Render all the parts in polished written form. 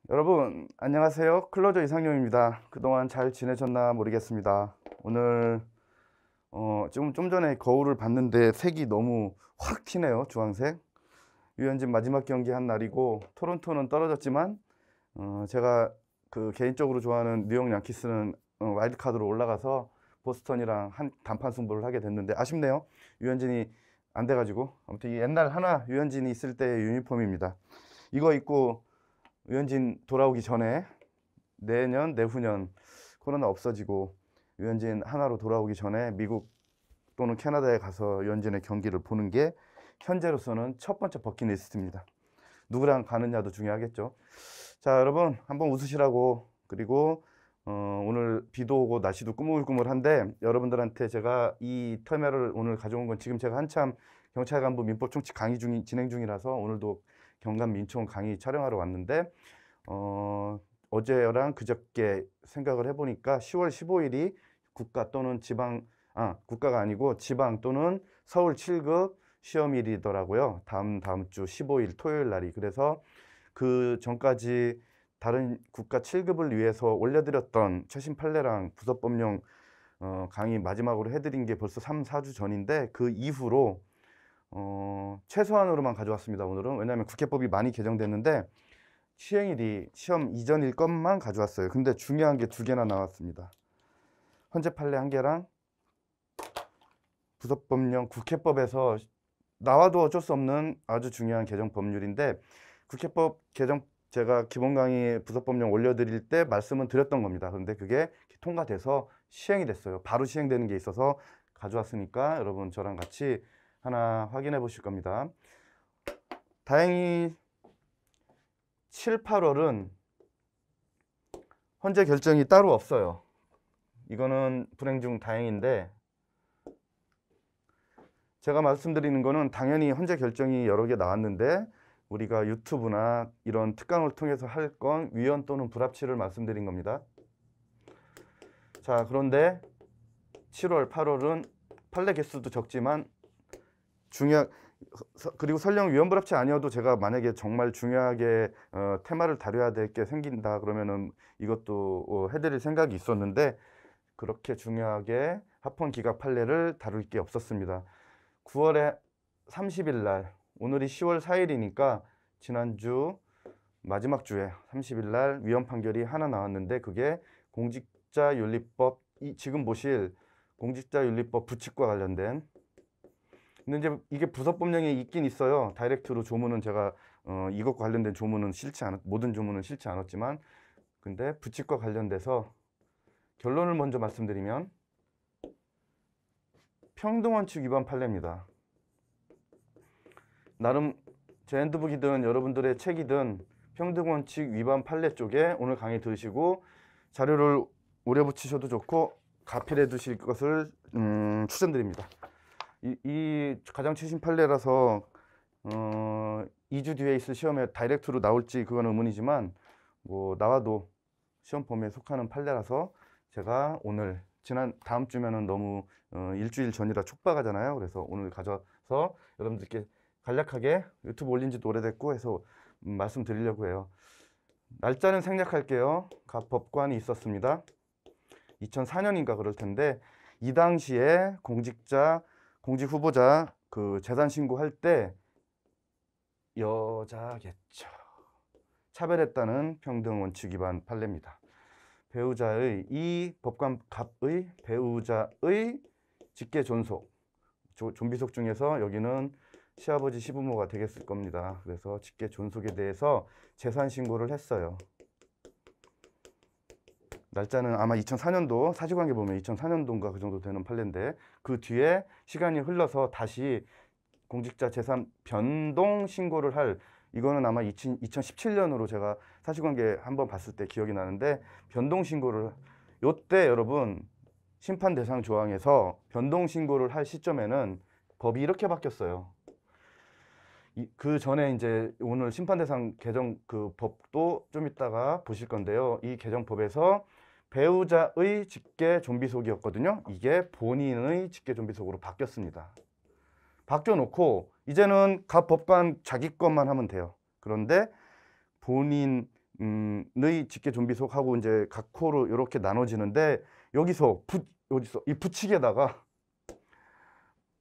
여러분 안녕하세요. 클로저 이상용입니다. 그동안 잘 지내셨나 모르겠습니다. 오늘 지금 좀 전에 거울을 봤는데 색이 너무 확 튀네요. 주황색. 유현진 마지막 경기 한 날이고 토론토는 떨어졌지만 제가 그 개인적으로 좋아하는 뉴욕 양키스는 와일드카드로 올라가서 보스턴이랑 한 단판 승부를 하게 됐는데 아쉽네요. 유현진이 안 돼가지고. 아무튼 이 옛날 하나 유현진이 있을 때의 유니폼입니다. 이거 입고 유현진 돌아오기 전에 내년, 내후년 코로나 없어지고 유현진 하나로 돌아오기 전에 미국 또는 캐나다에 가서 유현진의 경기를 보는 게 현재로서는 첫 번째 버킷리스트입니다. 누구랑 가느냐도 중요하겠죠. 자, 여러분 한번 웃으시라고. 그리고 오늘 비도 오고 날씨도 꾸물꾸물한데 여러분들한테 제가 이 테마를 오늘 가져온 건 지금 제가 한참 경찰 간부 민법 총칙 강의 진행 중이라서 오늘도 경감 민총 강의 촬영하러 왔는데 어제랑 그저께 생각을 해보니까 10월 15일이 국가 또는 국가가 아니고 지방 또는 서울 7급 시험일이더라고요. 다음 주 15일 토요일 날이. 그래서 그 전까지 다른 국가 7급을 위해서 올려드렸던 최신 판례랑 부서법령 강의 마지막으로 해드린 게 벌써 3, 4주 전인데 그 이후로 최소한으로만 가져왔습니다. 오늘은. 왜냐하면 국회법이 많이 개정됐는데 시행일이 시험 이전일 것만 가져왔어요. 근데 중요한 게 두 개나 나왔습니다. 헌재 판례 한 개랑 부서법령 국회법에서 나와도 어쩔 수 없는 아주 중요한 개정 법률인데 국회법 개정 제가 기본 강의 부서법령 올려드릴 때 말씀은 드렸던 겁니다. 그런데 그게 통과돼서 시행이 됐어요. 바로 시행되는 게 있어서 가져왔으니까 여러분 저랑 같이 하나 확인해 보실 겁니다. 다행히 7, 8월은 헌재 결정이 따로 없어요. 이거는 불행 중 다행인데 제가 말씀드리는 거는 당연히 헌재 결정이 여러 개 나왔는데 우리가 유튜브나 이런 특강을 통해서 할 건 위헌 또는 불합치를 말씀드린 겁니다. 자, 그런데 7월, 8월은 판례 개수도 적지만 그리고 설령 위헌 불합치 아니어도 제가 만약에 정말 중요하게 테마를 다뤄야 될 게 생긴다 그러면은 이것도 해드릴 생각이 있었는데 그렇게 중요하게 합헌 기각 판례를 다룰 게 없었습니다. 9월에 30일 날, 오늘이 10월 4일이니까 지난주 마지막 주에 30일 날 위헌 판결이 하나 나왔는데 그게 공직자윤리법, 지금 보실 공직자윤리법 부칙과 관련된. 근데 이제 이게 부서법령에 있긴 있어요. 다이렉트로 조문은 제가 이것과 관련된 조문은 모든 조문은 싫지 않았지만 근데 부칙과 관련돼서 결론을 먼저 말씀드리면 평등원칙 위반 판례입니다. 나름 제 핸드북이든 여러분들의 책이든 평등원칙 위반 판례 쪽에 오늘 강의 들으시고 자료를 오려 붙이셔도 좋고 가필해 두실 것을 추천드립니다. 이 가장 최신 판례라서 2주 뒤에 있을 시험에 다이렉트로 나올지 그건 의문이지만 뭐 나와도 시험 범위에 속하는 판례라서 제가 오늘 다음 주면은 너무 일주일 전이라 촉박하잖아요. 그래서 오늘 가져서 여러분들께 간략하게 유튜브 올린 지도 오래됐고 해서 말씀드리려고 해요. 날짜는 생략할게요. 각 법관이 있었습니다. 2004년인가 그럴 텐데 이 당시에 공직 후보자 그 재산 신고할 때 여자겠죠. 차별했다는 평등 원칙 위반 판례입니다. 이 법관 갑의 배우자의 직계 존속, 존비속 중에서 여기는 시아버지 시부모가 되겠을 겁니다. 그래서 직계 존속에 대해서 재산 신고를 했어요. 날짜는 아마 2004년도 사실관계 보면 2004년도인가 그 정도 되는 판례인데 그 뒤에 시간이 흘러서 다시 공직자 재산 변동 신고를 할 이거는 아마 2017년으로 제가 사실관계 한번 봤을 때 기억이 나는데 변동 신고를 요때 여러분 심판 대상 조항에서 변동 신고를 할 시점에는 법이 이렇게 바뀌었어요. 그 전에 이제 오늘 심판 대상 개정 그 법도 좀 이따가 보실 건데요. 이 개정법에서 배우자의 직계 존비속이었거든요. 이게 본인의 직계 존비속으로 바뀌었습니다. 바뀌어놓고 이제는 각 법관 자기 것만 하면 돼요. 그런데 본인의 의 직계 존비속하고 이제 각 코로 이렇게 나눠지는데 여기서 이 붙이게다가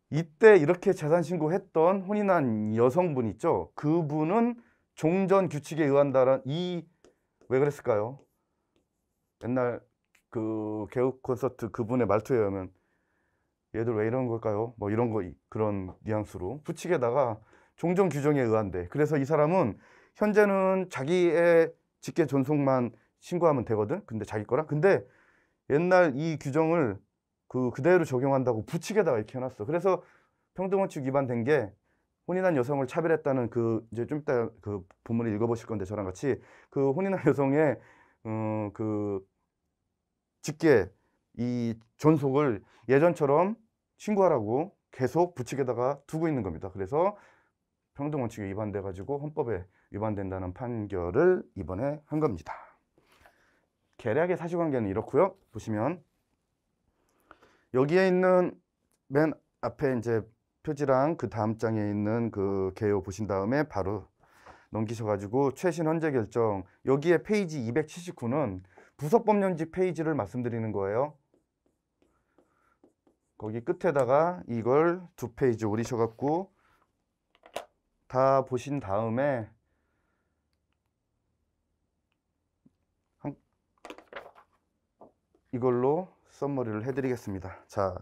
이때 이렇게 재산 신고했던 혼인한 여성분 있죠? 그분은 종전 규칙에 의한다는 왜 그랬을까요? 옛날 그 개국 콘서트 그분의 말투에 의하면 얘들 왜 이런 걸까요? 뭐 이런 거 그런 뉘앙스로 붙이게다가 종전 규정에 의한데 그래서 이 사람은 현재는 자기의 직계 존속만 신고하면 되거든. 근데 자기 거랑 근데 옛날 이 규정을 그대로 적용한다고 붙이게다가 이렇게 해놨어. 그래서 평등원칙 위반된 게 혼인한 여성을 차별했다는 이제 좀 이따 그 본문을 읽어보실 건데 저랑 같이 그 혼인한 여성의 그 직계 이 존속을 예전처럼 신고하라고 계속 붙이게다가 두고 있는 겁니다. 그래서 평등원칙에 위반돼 가지고 헌법에 위반된다는 판결을 이번에 한 겁니다. 계략의 사실관계는 이렇고요. 보시면 여기에 있는 맨 앞에 이제 표지랑 그 다음 장에 있는 그 개요 보신 다음에 바로 넘기셔가지고 최신 헌재 결정 여기에 페이지 279는 부속법령집 페이지를 말씀드리는 거예요. 거기 끝에다가 이걸 2페이지 오리셔갖고 다 보신 다음에 이걸로 썸머리를 해드리겠습니다. 자,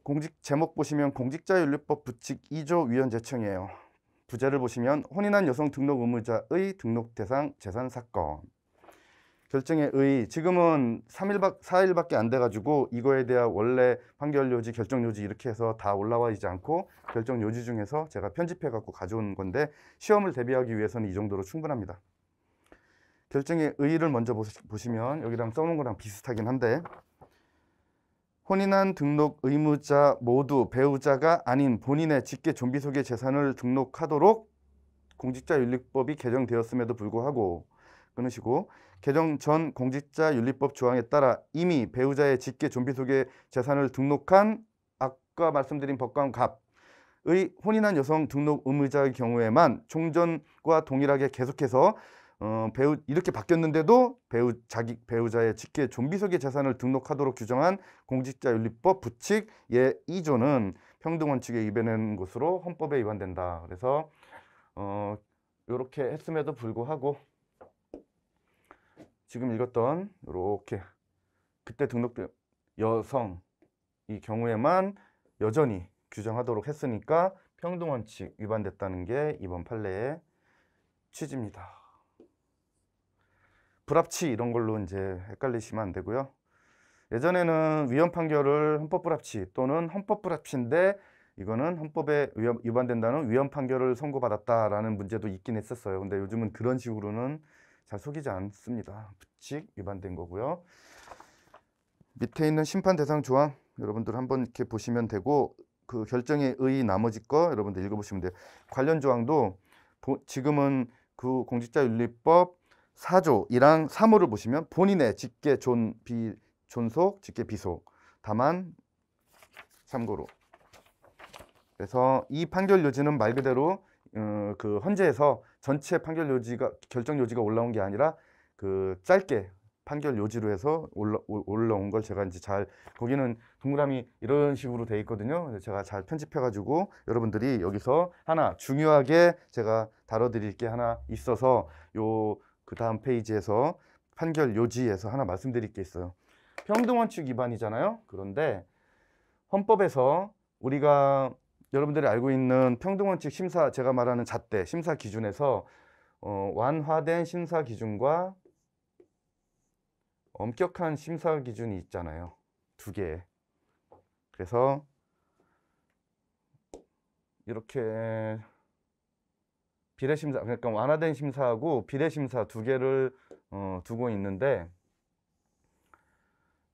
공직 제목 보시면 공직자윤리법 부칙 2조 위헌 제청이에요. 부제를 보시면 혼인한 여성 등록 의무자의 등록 대상 재산 사건. 결정의 의 지금은 4일밖에 안 돼가지고 이거에 대한 원래 판결 요지, 결정 요지 이렇게 해서 다 올라와 있지 않고 결정 요지 중에서 제가 편집해 갖고 가져온 건데 시험을 대비하기 위해서는 이 정도로 충분합니다. 결정의 의의를 먼저 보시면 여기랑 써놓은 거랑 비슷하긴 한데 혼인한 등록 의무자 모두 배우자가 아닌 본인의 직계 존비 속의 재산을 등록하도록 공직자윤리법이 개정되었음에도 불구하고 끊으시고 개정 전 공직자윤리법 조항에 따라 이미 배우자의 직계 존비 속의 재산을 등록한 아까 말씀드린 법관 갑의 혼인한 여성 등록 의무자의 경우에만 종전과 동일하게 계속해서 이렇게 바뀌었는데도 배우자의 직계 존비 속의 재산을 등록하도록 규정한 공직자윤리법 부칙 예 2조는 평등원칙에 위반된 것으로 헌법에 위반된다. 그래서 이렇게 했음에도 불구하고 지금 읽었던 이렇게 그때 등록된 여성 이 경우에만 여전히 규정하도록 했으니까 평등원칙 위반됐다는 게 이번 판례의 취지입니다. 불합치 이런 걸로 이제 헷갈리시면 안 되고요. 예전에는 위헌 판결을 헌법 불합치 또는 헌법 불합치인데 이거는 헌법에 위반된다는 위헌 판결을 선고받았다라는 문제도 있긴 했었어요. 근데 요즘은 그런 식으로는 잘 속이지 않습니다. 부칙 위반된 거고요. 밑에 있는 심판 대상 조항 여러분들 한번 이렇게 보시면 되고 그 결정의 의 나머지 거 여러분들 읽어보시면 돼요. 관련 조항도 지금은 그 공직자윤리법 4조 1항 3호를 보시면 본인의 직계 존속, 직계 비속 다만 참고로 그래서 이 판결 요지는 말 그대로 그 헌재에서 전체 판결 요지가 결정 요지가 올라온 게 아니라 그 짧게 판결 요지로 해서 올라온 걸 제가 이제 잘 거기는 동그라미 이런 식으로 돼 있거든요. 그래서 제가 잘 편집해 가지고 여러분들이 여기서 하나 중요하게 제가 다뤄드릴 게 하나 있어서 그 다음 페이지에서 판결 요지에서 하나 말씀드릴 게 있어요. 평등원칙 위반이잖아요. 그런데 헌법에서 우리가 여러분들이 알고 있는 평등원칙 심사 제가 말하는 잣대 심사 기준에서 완화된 심사 기준과 엄격한 심사 기준이 있잖아요. 두 개. 그래서 이렇게 비례심사 그러니까 완화된 심사하고 비례심사 두 개를 두고 있는데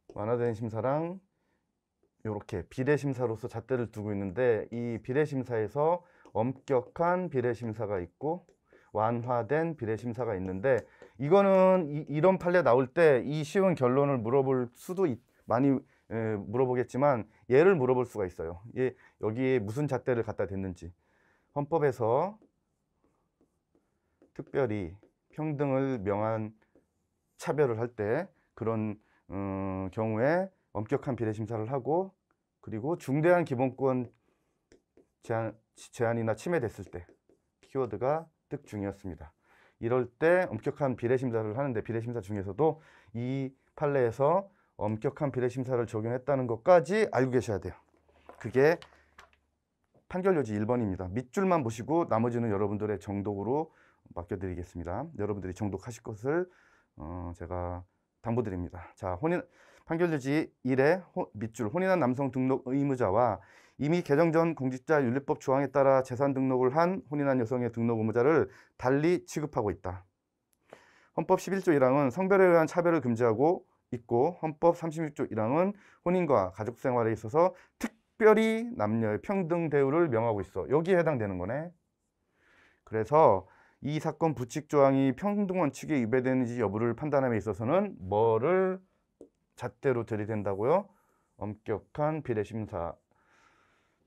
완화된 심사랑 이렇게 비례심사로서 잣대를 두고 있는데 이 비례심사에서 엄격한 비례심사가 있고 완화된 비례심사가 있는데 이거는 이런 판례 나올 때 이 쉬운 결론을 물어볼 수도 많이 물어보겠지만 얘를 물어볼 수가 있어요. 여기에 무슨 잣대를 갖다 댔는지 헌법에서 특별히 평등을 명한 차별을 할 때 그런 경우에 엄격한 비례 심사를 하고, 그리고 중대한 기본권 제한이나 침해됐을 때, 키워드가 특중이었습니다. 이럴 때 엄격한 비례 심사를 하는데, 비례 심사 중에서도 이 판례에서 엄격한 비례 심사를 적용했다는 것까지 알고 계셔야 돼요. 그게 판결 요지 1번입니다. 밑줄만 보시고 나머지는 여러분들의 정독으로 맡겨드리겠습니다. 여러분들이 정독하실 것을 제가 당부드립니다. 자, 판결 요지 1의 밑줄, 혼인한 남성 등록 의무자와 이미 개정 전 공직자 윤리법 조항에 따라 재산 등록을 한 혼인한 여성의 등록 의무자를 달리 취급하고 있다. 헌법 11조 1항은 성별에 의한 차별을 금지하고 있고, 헌법 36조 1항은 혼인과 가족 생활에 있어서 특별히 남녀의 평등 대우를 명하고 있어. 여기에 해당되는 거네. 그래서 이 사건 부칙 조항이 평등 원칙에 위배되는지 여부를 판단함에 있어서는 뭐를 잣대로 들이댄다고요? 엄격한 비례 심사.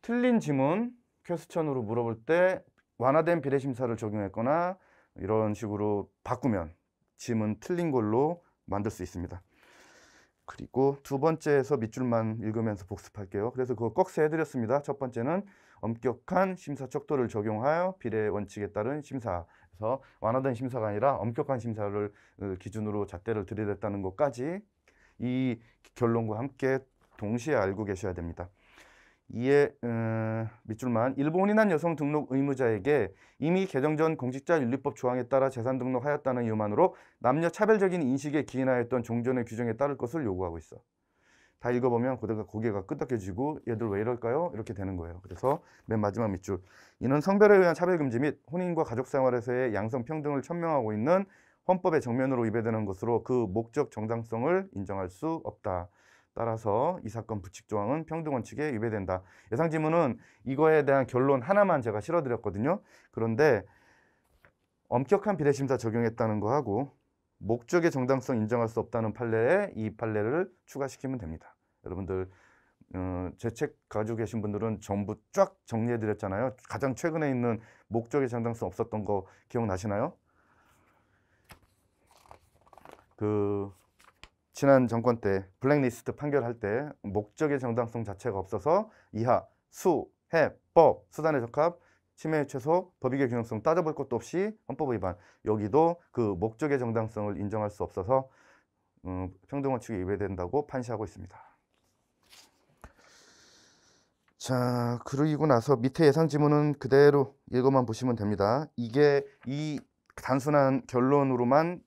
틀린 지문 퀘스천으로 물어볼 때 완화된 비례 심사를 적용했거나 이런 식으로 바꾸면 지문 틀린 걸로 만들 수 있습니다. 그리고 두 번째에서 밑줄만 읽으면서 복습할게요. 그래서 그거 꺽쇠 해드렸습니다. 첫 번째는 엄격한 심사 척도를 적용하여 비례 원칙에 따른 심사에서 완화된 심사가 아니라 엄격한 심사를 기준으로 잣대를 들이댔다는 것까지 이 결론과 함께 동시에 알고 계셔야 됩니다. 이에 밑줄만, 일부 혼인한 여성 등록 의무자에게 이미 개정 전 공직자 윤리법 조항에 따라 재산 등록하였다는 이유만으로 남녀 차별적인 인식에 기인하였던 종전의 규정에 따를 것을 요구하고 있어. 다 읽어보면 고개가 끄덕여지고 얘들 왜 이럴까요? 이렇게 되는 거예요. 그래서 맨 마지막 밑줄, 이는 성별에 의한 차별금지 및 혼인과 가족생활에서의 양성평등을 천명하고 있는 헌법의 정면으로 위배되는 것으로 그 목적 정당성을 인정할 수 없다. 따라서 이 사건 부칙 조항은 평등원칙에 위배된다. 예상지문은 이거에 대한 결론 하나만 제가 실어드렸거든요. 그런데 엄격한 비례심사 적용했다는 거하고 목적의 정당성 인정할 수 없다는 판례에 이 판례를 추가시키면 됩니다. 여러분들 제 책 가지고 계신 분들은 전부 쫙 정리해드렸잖아요. 가장 최근에 있는 목적의 정당성 없었던 거 기억나시나요? 지난 정권 때 블랙리스트 판결할 때 목적의 정당성 자체가 없어서 이하, 수, 해, 법, 수단의 적합, 침해의 최소, 법익의 균형성 따져볼 것도 없이 헌법 위반. 여기도 그 목적의 정당성을 인정할 수 없어서 평등원칙에 위배된다고 판시하고 있습니다. 자, 그러고 나서 밑에 예상 지문은 그대로 읽어만 보시면 됩니다. 이게 이 단순한 결론으로만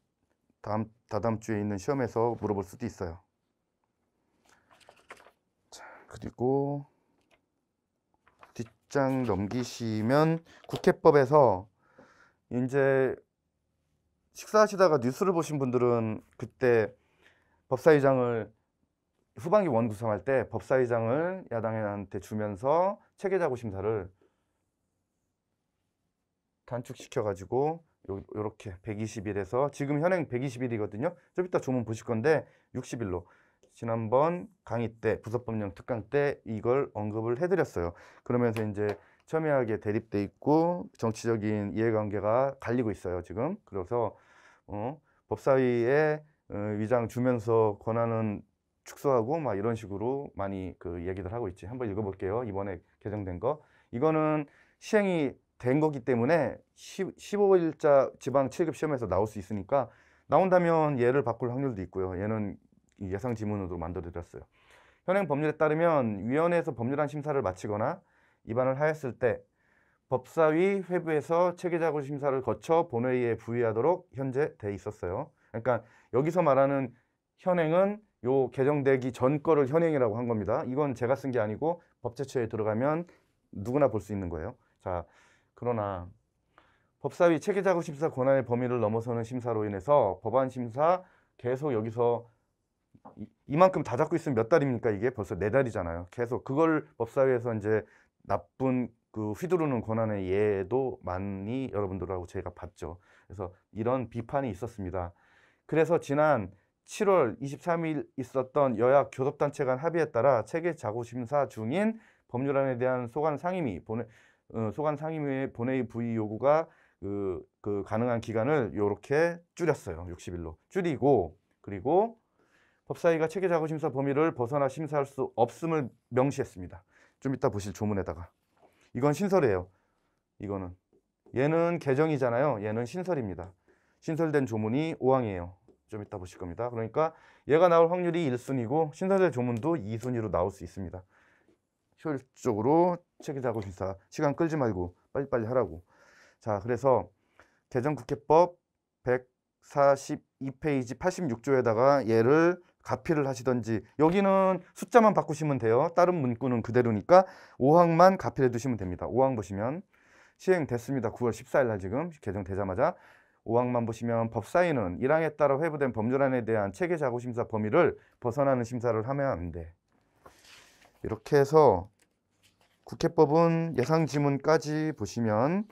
다다음 주에 있는 시험에서 물어볼 수도 있어요. 자, 그리고 뒷장 넘기시면 국회법에서 이제 식사하시다가 뉴스를 보신 분들은 그때 법사위장을 후반기 원구성할 때 법사위장을 야당한테 주면서 체계자구 심사를 단축시켜가지고 요렇게 120일에서 지금 현행 120일이거든요. 좀 이따 조문 보실 건데 60일로 지난번 강의 때 부서법령 특강 때 이걸 언급을 해드렸어요. 그러면서 이제 첨예하게 대립돼 있고 정치적인 이해관계가 갈리고 있어요 지금. 그래서 법사위에 위장 주면서 권한은 축소하고 막 이런 식으로 많이 그 얘기들 하고 있지. 한번 읽어볼게요. 이번에 개정된 거. 이거는 시행이 된 거기 때문에 15일자 지방 7급 시험에서 나올 수 있으니까 나온다면 얘를 바꿀 확률도 있고요. 얘는 예상 지문으로 만들어 드렸어요. 현행 법률에 따르면 위원회에서 법률안 심사를 마치거나 위반을 하였을 때 법사위 회부에서 체계자구 심사를 거쳐 본회의에 부의하도록 현재 돼 있었어요. 그러니까 여기서 말하는 현행은 요 개정되기 전 거를 현행이라고 한 겁니다. 이건 제가 쓴 게 아니고 법제처에 들어가면 누구나 볼 수 있는 거예요. 자, 그러나 법사위 체계자구 심사 권한의 범위를 넘어서는 심사로 인해서 법안 심사 계속 여기서 이만큼 다 잡고 있으면 몇 달입니까? 이게 벌써 4달이잖아요. 계속 그걸 법사위에서 이제 나쁜 그 휘두르는 권한의 예도 많이 여러분들하고 제가 봤죠. 그래서 이런 비판이 있었습니다. 그래서 지난 7월 23일 있었던 여야 교섭단체 간 합의에 따라 체계자구 심사 중인 법률안에 대한 소관 상임위의 본회의 부의 요구가 그 가능한 기간을 이렇게 줄였어요. 60일로 줄이고, 그리고 법사위가 체계자구심사 범위를 벗어나 심사할 수 없음을 명시했습니다. 좀 이따 보실 조문에다가. 이건 신설이에요. 이거는 얘는 개정이잖아요. 얘는 신설입니다. 신설된 조문이 5항이에요. 좀 이따 보실 겁니다. 그러니까 얘가 나올 확률이 1순위고 신설된 조문도 2순위로 나올 수 있습니다. 효율적으로 체계자구심사 시간 끌지 말고 빨리빨리 하라고. 자, 그래서 개정국회법 142페이지 86조에다가 얘를 가피를 하시던지, 여기는 숫자만 바꾸시면 돼요. 다른 문구는 그대로니까 5항만 가피해 두시면 됩니다. 5항 보시면 시행됐습니다. 9월 14일 날 지금 개정되자마자 5항만 보시면 법사위는 1항에 따라 회부된 법률안에 대한 체계자구심사 범위를 벗어나는 심사를 하면 안 돼. 이렇게 해서 국회법은 예상지문까지 보시면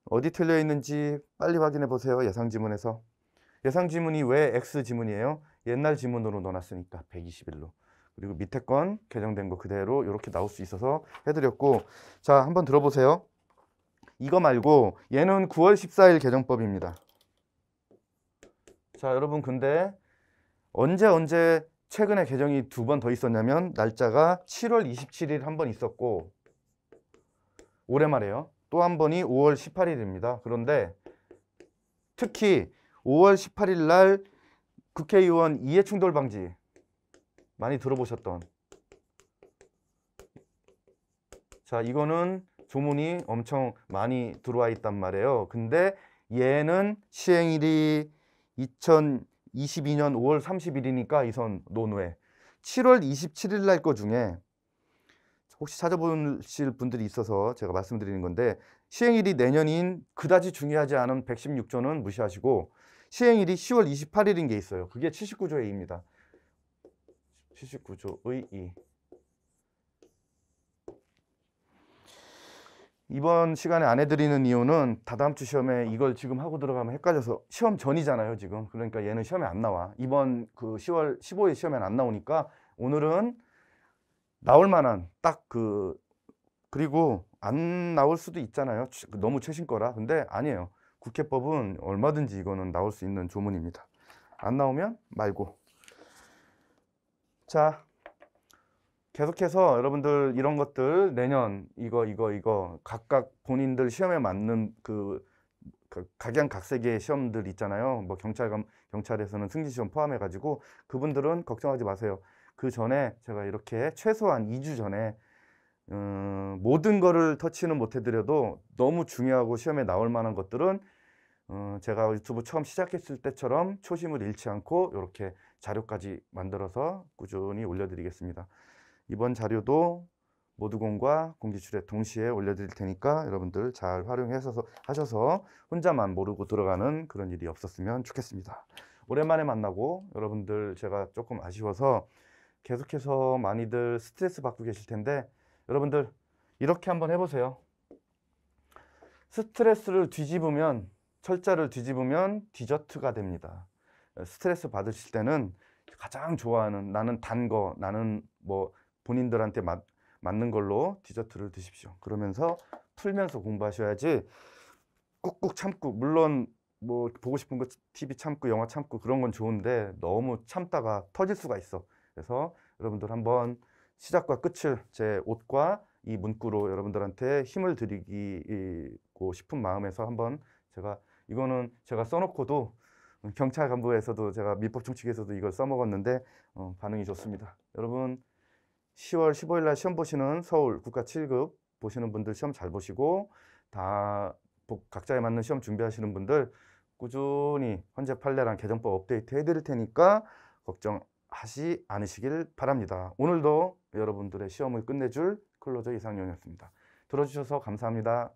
어디 틀려 있는지 빨리 확인해 보세요. 예상지문에서. 예상지문이 왜 X지문이에요? 옛날 지문으로 넣어놨으니까 120일로. 그리고 밑에 건 개정된 거 그대로 이렇게 나올 수 있어서 해드렸고, 자, 한번 들어보세요. 이거 말고 얘는 9월 14일 개정법입니다. 자, 여러분, 근데 언제 최근에 개정이 2번 더 있었냐면 날짜가 7월 27일 한 번 있었고, 올해 말이에요. 또 한 번이 5월 18일입니다. 그런데 특히 5월 18일 날 국회의원 이해충돌 방지 많이 들어보셨던, 자, 이거는 조문이 엄청 많이 들어와 있단 말이에요. 근데 얘는 시행일이 2022년 5월 30일이니까 이선 논외. 7월 27일 날 거 중에 혹시 찾아보실 분들이 있어서 제가 말씀드리는 건데, 시행일이 내년인 그다지 중요하지 않은 116조는 무시하시고 시행일이 10월 28일인 게 있어요. 그게 79조의 2입니다. 79조의 2. 이번 시간에 안 해드리는 이유는 다다음 주 시험에 이걸 지금 하고 들어가면 헷갈려서, 시험 전이잖아요 지금. 그러니까 얘는 시험에 안 나와. 이번 그 10월 15일 시험에 안 나오니까 오늘은 나올 만한 딱 그리고 안 나올 수도 있잖아요. 너무 최신 거라. 근데 아니에요. 국회법은 얼마든지 이거는 나올 수 있는 조문입니다. 안 나오면 말고. 자, 계속해서 여러분들 이런 것들 내년 이거 각각 본인들 시험에 맞는 그 각양각색의 시험들 있잖아요. 뭐 경찰에서는 승진 시험 포함해 가지고 그분들은 걱정하지 마세요. 그 전에 제가 이렇게 최소한 2주 전에 모든 거를 터치는 못 해드려도 너무 중요하고 시험에 나올 만한 것들은 제가 유튜브 처음 시작했을 때처럼 초심을 잃지 않고 이렇게 자료까지 만들어서 꾸준히 올려드리겠습니다. 이번 자료도 모두공과 공지출에 동시에 올려드릴 테니까 여러분들 잘 활용해서 하셔서 혼자만 모르고 들어가는 그런 일이 없었으면 좋겠습니다. 오랜만에 만나고 여러분들 제가 조금 아쉬워서 계속해서 많이들 스트레스 받고 계실 텐데, 여러분들 이렇게 한번 해보세요. 스트레스를 뒤집으면, 철자를 뒤집으면 디저트가 됩니다. 스트레스 받으실 때는 가장 좋아하는, 나는 단 거, 나는 뭐 본인들한테 맞는 걸로 디저트를 드십시오. 그러면서 풀면서 공부하셔야지 꾹꾹 참고, 물론 뭐 보고 싶은 거 TV 참고 영화 참고 그런 건 좋은데 너무 참다가 터질 수가 있어. 그래서 여러분들 한번 시작과 끝을 제 옷과 이 문구로 여러분들한테 힘을 드리고 싶은 마음에서 한번, 이거는 제가 써놓고도 경찰 간부에서도 제가 민법 총칙에서도 이걸 써먹었는데 반응이 좋습니다. 여러분 10월 15일 날 시험 보시는 서울 국가 7급 보시는 분들 시험 잘 보시고, 다 각자에 맞는 시험 준비하시는 분들 꾸준히 헌재 판례랑 개정법 업데이트 해드릴 테니까 걱정하지 않으시길 바랍니다. 오늘도 여러분들의 시험을 끝내줄 클로저 이상용이었습니다. 들어주셔서 감사합니다.